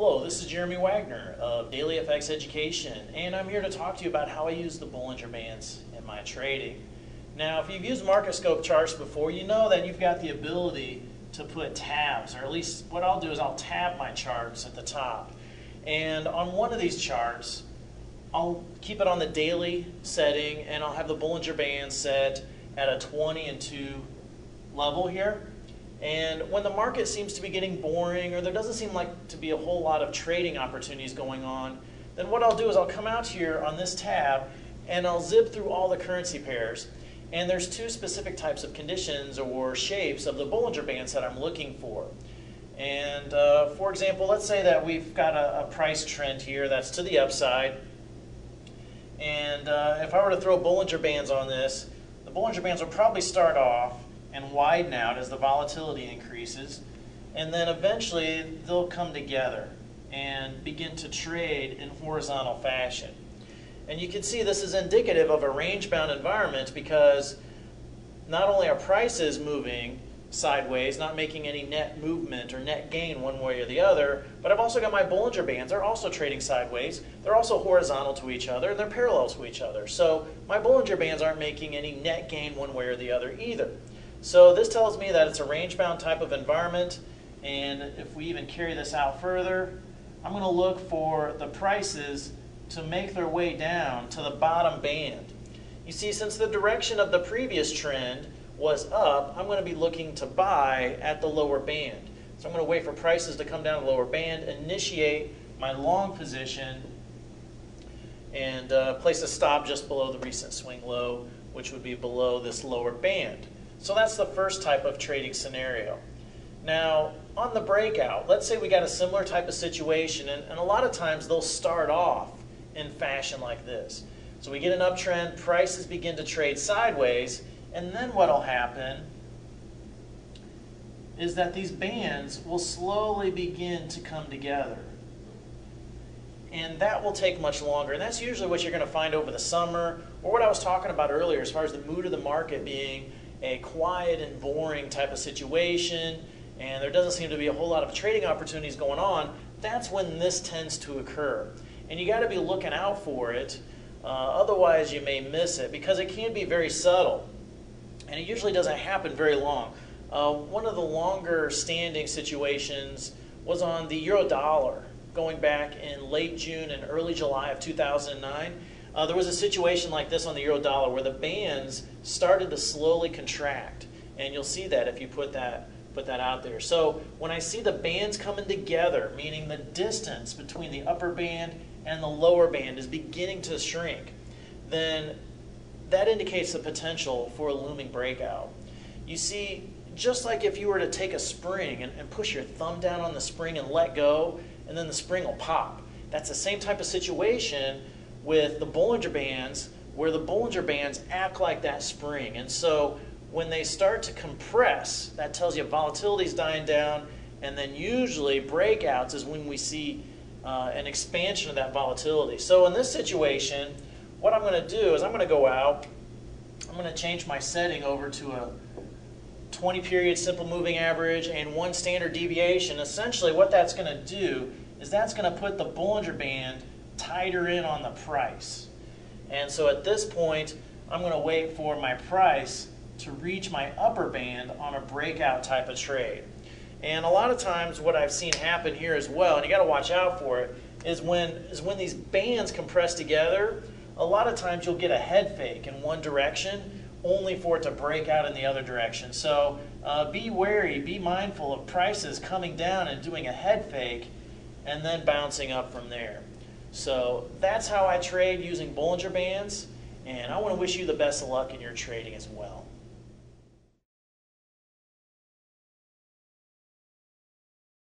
Hello, this is Jeremy Wagner of Daily FX Education, and I'm here to talk to you about how I use the Bollinger Bands in my trading. Now, if you've used market scope charts before, you know that you've got the ability to put tabs, or at least what I'll do is I'll tab my charts at the top. And on one of these charts, I'll keep it on the daily setting, and I'll have the Bollinger Band set at a 20 and 2 level here. And when the market seems to be getting boring, or there doesn't seem like to be a whole lot of trading opportunities going on, then what I'll do is I'll come out here on this tab and I'll zip through all the currency pairs. And there's two specific types of conditions or shapes of the Bollinger Bands that I'm looking for. And for example, let's say that we've got a price trend here that's to the upside. And if I were to throw Bollinger Bands on this, the Bollinger Bands will probably start off and widen out as the volatility increases, and then eventually they'll come together and begin to trade in horizontal fashion. And you can see this is indicative of a range-bound environment because not only are prices moving sideways, not making any net movement or net gain one way or the other, but I've also got my Bollinger Bands. They're also trading sideways. They're also horizontal to each other, and they're parallel to each other. So my Bollinger Bands aren't making any net gain one way or the other either. So this tells me that it's a range-bound type of environment, and if we even carry this out further, I'm going to look for the prices to make their way down to the bottom band. You see, since the direction of the previous trend was up, I'm going to be looking to buy at the lower band. So I'm going to wait for prices to come down to the lower band, initiate my long position, and place a stop just below the recent swing low, which would be below this lower band. So that's the first type of trading scenario. Now, on the breakout, let's say we got a similar type of situation, and a lot of times they'll start off in fashion like this. So we get an uptrend, prices begin to trade sideways, and then what'll happen is that these bands will slowly begin to come together. And that will take much longer, and that's usually what you're going to find over the summer, or what I was talking about earlier as far as the mood of the market being a quiet and boring type of situation, and there doesn't seem to be a whole lot of trading opportunities going on. That's when this tends to occur. And you got to be looking out for it, otherwise you may miss it, because it can be very subtle, and it usually doesn't happen very long. One of the longer standing situations was on the euro dollar, going back in late June and early July of 2009. There was a situation like this on the euro dollar where the bands started to slowly contract, and you'll see that if you put that out there. So when I see the bands coming together, meaning the distance between the upper band and the lower band is beginning to shrink, then that indicates the potential for a looming breakout. You see, just like if you were to take a spring and push your thumb down on the spring and let go, and then the spring will pop. That's the same type of situation with the Bollinger Bands, where the Bollinger Bands act like that spring. And so when they start to compress, that tells you volatility is dying down, and then usually breakouts is when we see an expansion of that volatility. So in this situation, what I'm going to do is I'm going to go out, I'm going to change my setting over to a 20 period simple moving average and 1 standard deviation. Essentially what that's going to do is that's going to put the Bollinger Band tighter in on the price. And so at this point, I'm going to wait for my price to reach my upper band on a breakout type of trade. And a lot of times what I've seen happen here as well, and you got to watch out for it, is when these bands compress together, a lot of times you'll get a head fake in one direction only for it to break out in the other direction. So be wary, be mindful of prices coming down and doing a head fake and then bouncing up from there. So that's how I trade using Bollinger Bands, and I want to wish you the best of luck in your trading as well.